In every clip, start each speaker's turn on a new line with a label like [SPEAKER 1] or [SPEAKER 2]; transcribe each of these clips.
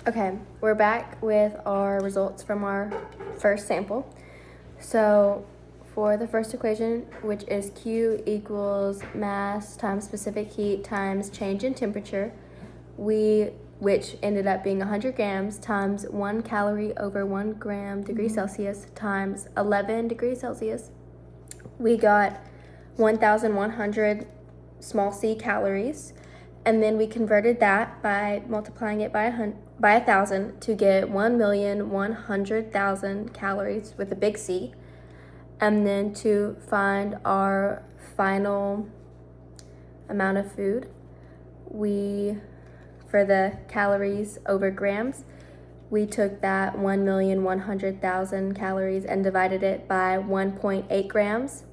[SPEAKER 1] Okay, we're back with our results from our first sample. So for the first equation, which is Q equals mass times specific heat times change in temperature, which ended up being 100 grams times 1 calorie over 1 gram degree Celsius times 11 degrees Celsius, we got 1,100 small c calories. And then we converted that by multiplying it by 1,000 to get 1,100,000 calories with a big C. And then to find our final amount of food, for the calories over grams, we took that 1,100,000 calories and divided it by 1.8 grams,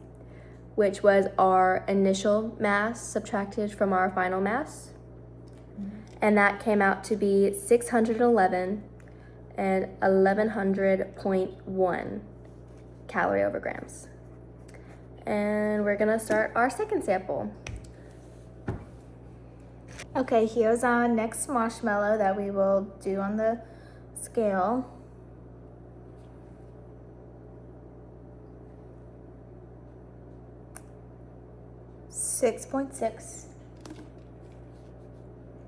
[SPEAKER 1] which was our initial mass subtracted from our final mass. And that came out to be 611 and 1100.1 calorie over grams. And we're gonna start our second sample.
[SPEAKER 2] Okay, here's our next marshmallow that we will do on the scale. .6.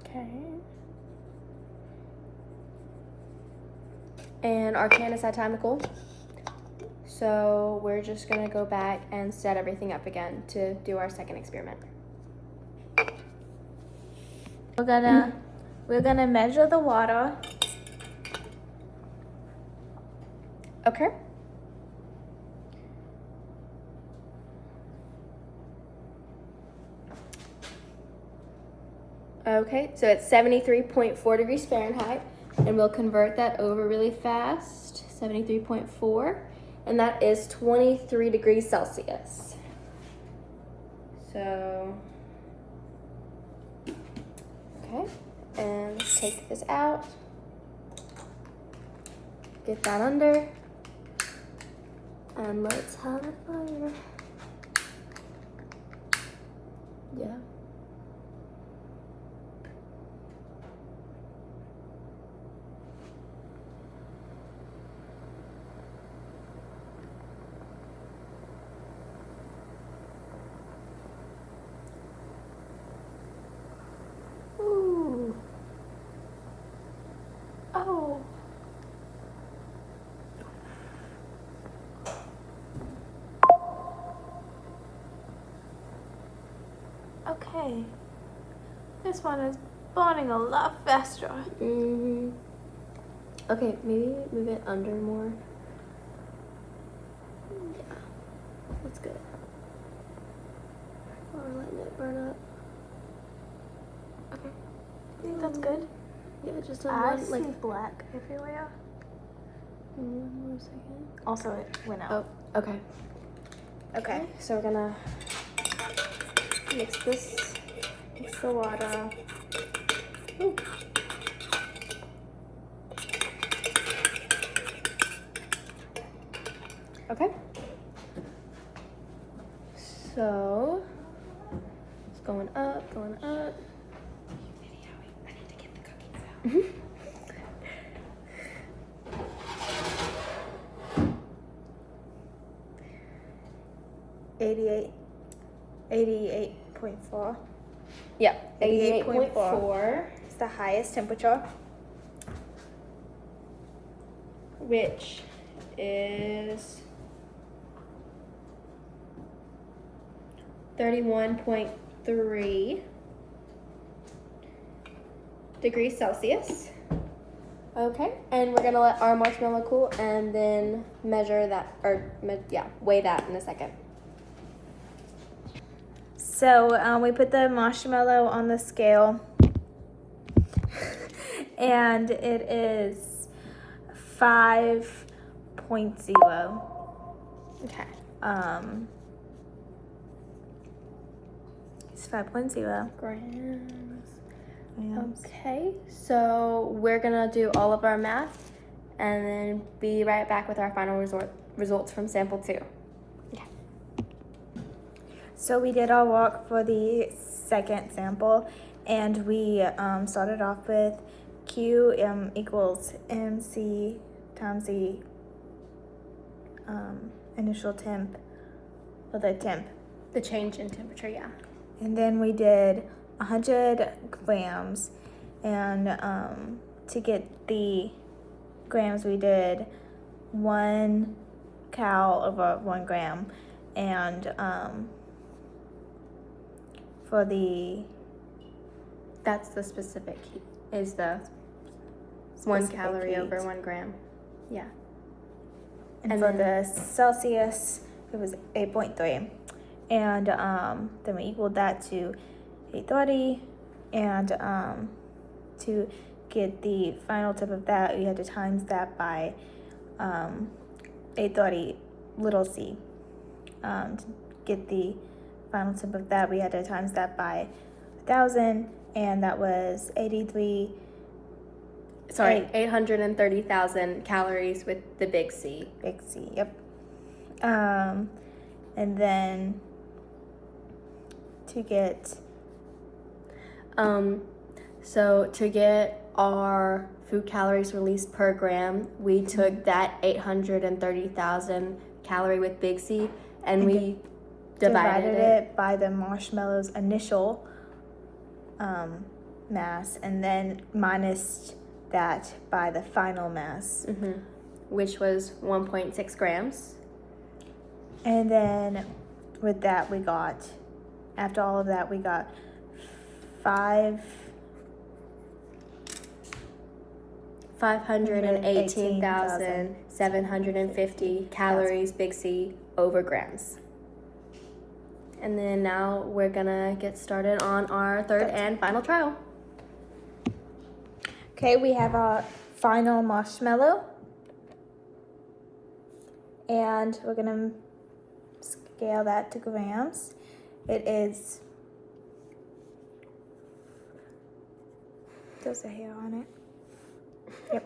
[SPEAKER 1] Okay. And our can is anatomical, so we're just gonna go back and set everything up again to do our second experiment.
[SPEAKER 2] We're gonna measure the water.
[SPEAKER 1] Okay. Okay, so it's 73.4 degrees Fahrenheit, and we'll convert that over really fast. 73.4, and that is 23 degrees Celsius. So, okay, and let's take this out. Get that under, and let's have a fire. Yeah. Ooh. Oh.
[SPEAKER 2] Okay. This one is burning a lot faster.
[SPEAKER 1] Mm-hmm. Okay, maybe move it under more. Yeah, that's good. Or letting it burn up. Okay.
[SPEAKER 2] I think that's good.
[SPEAKER 1] Yeah, just
[SPEAKER 2] I
[SPEAKER 1] one,
[SPEAKER 2] see black everywhere.
[SPEAKER 1] one more second.
[SPEAKER 2] Also, it went
[SPEAKER 1] Oh,
[SPEAKER 2] out.
[SPEAKER 1] okay.
[SPEAKER 2] Okay.
[SPEAKER 1] So we're gonna mix this.
[SPEAKER 2] Mix the water.
[SPEAKER 1] Ooh. Okay. So it's going up, going up.
[SPEAKER 2] I need to get the cookies out. 88.4.
[SPEAKER 1] Yeah,
[SPEAKER 2] 88.4.
[SPEAKER 1] 88.4,
[SPEAKER 2] It's the highest temperature.
[SPEAKER 1] which is 31.3 degrees Celsius. Okay, and we're gonna let our marshmallow cool and then measure that, weigh that in a second.
[SPEAKER 2] So we put the marshmallow on the scale, and it is 5.0.
[SPEAKER 1] Okay.
[SPEAKER 2] It's 5.0
[SPEAKER 1] Grams.
[SPEAKER 2] grams.
[SPEAKER 1] Okay, so we're gonna do all of our math and then be right back with our final results from sample 2. Okay.
[SPEAKER 2] So we did our walk for the second sample, and we started off with Q equals MC times the initial temp, or the temp.
[SPEAKER 1] The change in temperature, yeah.
[SPEAKER 2] And then we did 100 grams, and to get the grams we did 1 cal over 1 gram, and for the
[SPEAKER 1] That's the specific heat, is the 1
[SPEAKER 2] specific
[SPEAKER 1] calorie
[SPEAKER 2] heat.
[SPEAKER 1] over 1 gram. Yeah.
[SPEAKER 2] And
[SPEAKER 1] And
[SPEAKER 2] for
[SPEAKER 1] then-
[SPEAKER 2] the Celsius, it was 8.3. And then we equaled that to 830. And to get the final tip of that, we had to times that by 830 little c. To get the final tip of that, we had to times that by 1,000. And that was 83.
[SPEAKER 1] Sorry, 830,000 calories with the big C.
[SPEAKER 2] Big C, yep. And then to get
[SPEAKER 1] So to get our food calories released per gram, we took that 830,000 calorie with big C and we divided it.
[SPEAKER 2] by the marshmallow's initial mass, and then minus that by the final mass.
[SPEAKER 1] Which was 1.6 grams.
[SPEAKER 2] And then with that we got, after all of that, we got
[SPEAKER 1] 518,750 calories big C over grams. And then now we're gonna get started on our third and final trial.
[SPEAKER 2] Okay, we have our final marshmallow. And we're gonna scale that to grams. It is, there's a hair on it. Yep.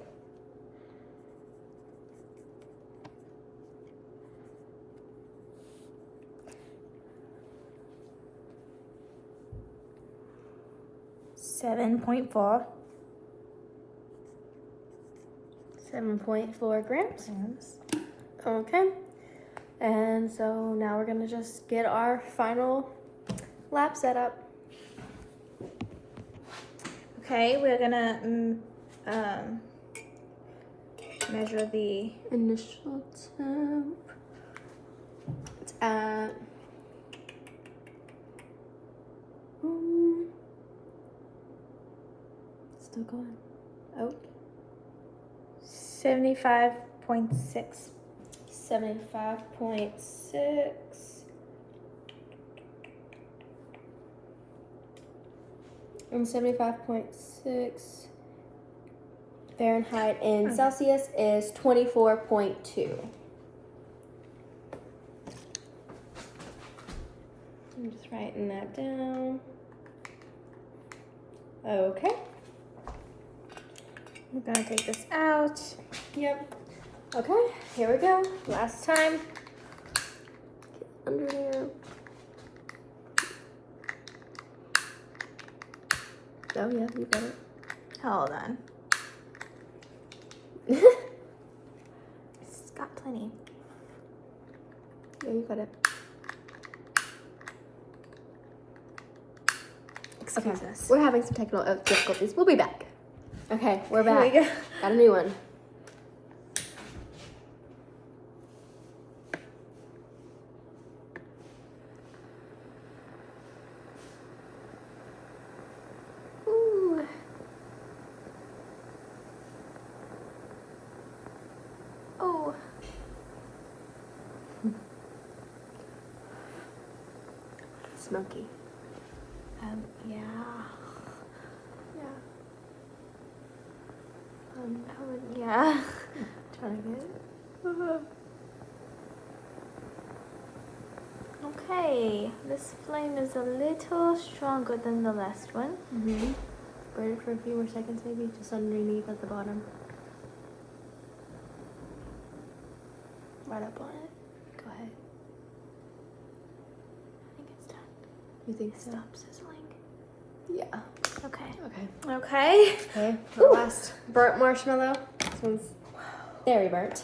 [SPEAKER 2] .4
[SPEAKER 1] 7.4 grams.
[SPEAKER 2] grams.
[SPEAKER 1] Okay. And so now we're gonna just get our final lap set up.
[SPEAKER 2] Okay, we're gonna measure the
[SPEAKER 1] Initial temp. It's at still going. Oh.
[SPEAKER 2] 75.6.
[SPEAKER 1] 75.6. And 75.6 Fahrenheit in Celsius is 24.2. I'm just writing that down. Okay.
[SPEAKER 2] We're gonna take this out.
[SPEAKER 1] Yep. Okay, here we go. Last time. Get under there. Oh, yeah, you got it.
[SPEAKER 2] Hold on. It's got plenty.
[SPEAKER 1] Yeah, you got it.
[SPEAKER 2] Excuse us.
[SPEAKER 1] We're having some technical difficulties. We'll be back. Okay, we're
[SPEAKER 2] Here
[SPEAKER 1] back.
[SPEAKER 2] we go.
[SPEAKER 1] Got a new one. Ooh. Oh. Smoky.
[SPEAKER 2] Yeah.
[SPEAKER 1] Yeah.
[SPEAKER 2] Yeah.
[SPEAKER 1] Trying to get it.
[SPEAKER 2] Okay, this flame is a little stronger than the last one.
[SPEAKER 1] Mm-hmm. Burn it for a few more seconds, maybe, just underneath at the bottom. Right up on it. Go ahead.
[SPEAKER 2] I think it's done.
[SPEAKER 1] You think so?
[SPEAKER 2] Stop sizzling.
[SPEAKER 1] Yeah.
[SPEAKER 2] Okay.
[SPEAKER 1] Okay.
[SPEAKER 2] Okay.
[SPEAKER 1] Okay. The last burnt marshmallow. This one's very burnt.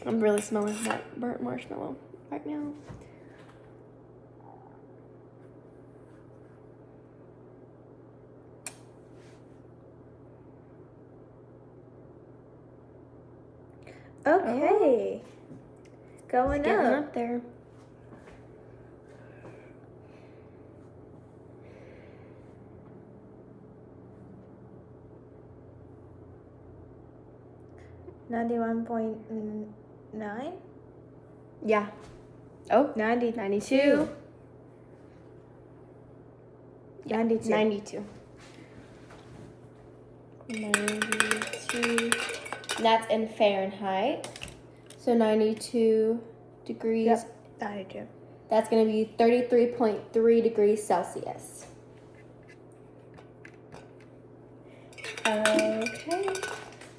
[SPEAKER 1] I'm really smelling that burnt marshmallow right now.
[SPEAKER 2] Okay. Going
[SPEAKER 1] Getting
[SPEAKER 2] up.
[SPEAKER 1] up there.
[SPEAKER 2] $91.9.
[SPEAKER 1] Yeah. Oh,
[SPEAKER 2] 92.
[SPEAKER 1] 92.
[SPEAKER 2] 92.
[SPEAKER 1] 92. 92. That's in Fahrenheit. So 92 degrees.
[SPEAKER 2] Yep. 92.
[SPEAKER 1] That's going to be 33.3 degrees Celsius. Okay.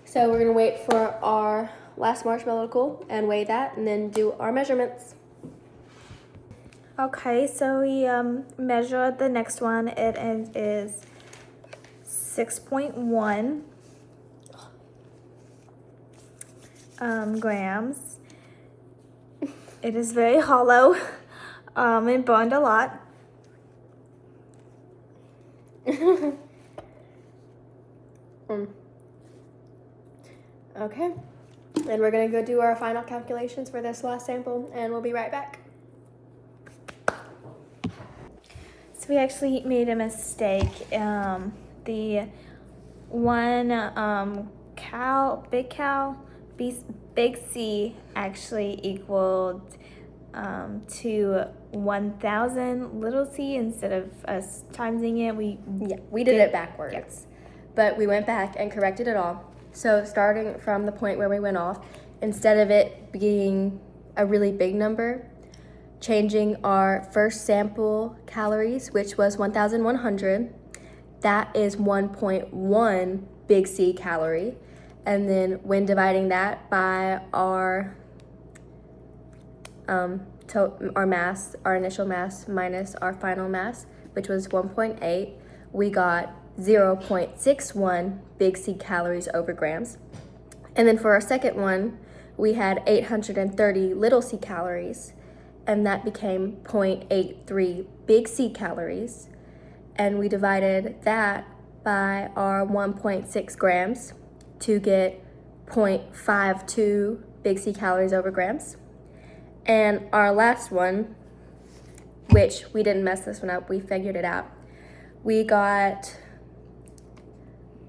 [SPEAKER 1] So we're going to wait for our last marshmallow to cool and weigh that and then do our measurements.
[SPEAKER 2] Okay, so we measured the next one. It is 6.1 grams. It is very hollow and burned a lot.
[SPEAKER 1] Okay. And we're going to go do our final calculations for this last sample and we'll be right back.
[SPEAKER 2] So we actually made a mistake. The one big C actually equaled to 1,000 little c instead of us timesing it. We
[SPEAKER 1] did it backwards. But we went back and corrected it all. So starting from the point where we went off, instead of it being a really big number, changing our first sample calories, which was 1,100, that is 1.1 big C calorie. And then when dividing that by our mass, our initial mass minus our final mass, which was 1.8, we got 0.61 big C calories over grams. And then for our second one, we had 830 little c calories, and that became 0.83 big C calories. And we divided that by our 1.6 grams to get 0.52 big C calories over grams. And our last one, which we didn't mess this one up, we figured it out. We got,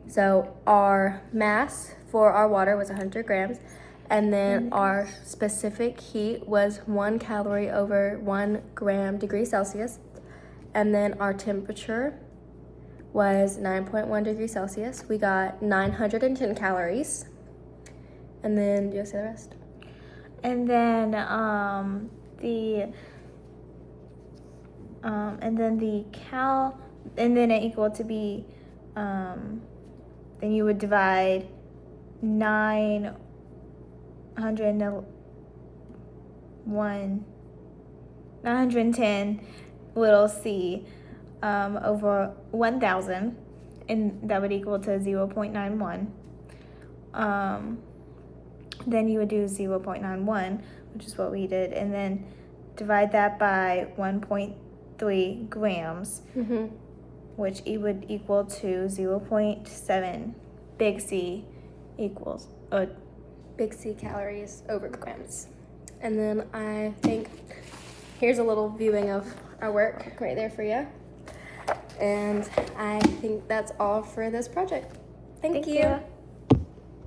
[SPEAKER 1] so our mass for our water was 100 grams, and then our specific heat was 1 calorie over 1 gram degrees Celsius. And then our temperature was 9.1 degrees Celsius. We got 910 calories. And then, do you want to say the rest?
[SPEAKER 2] And then and then it equal to be then you would divide 910 little c over 1,000, and that would equal to 0.91. Then you would do 0.91, which is what we did, and then divide that by 1.3 grams, which it would equal to 0.7 big C equals
[SPEAKER 1] big C calories over grams. And then I think here's a little viewing of our work right there for you. And I think that's all for this project. Thank you.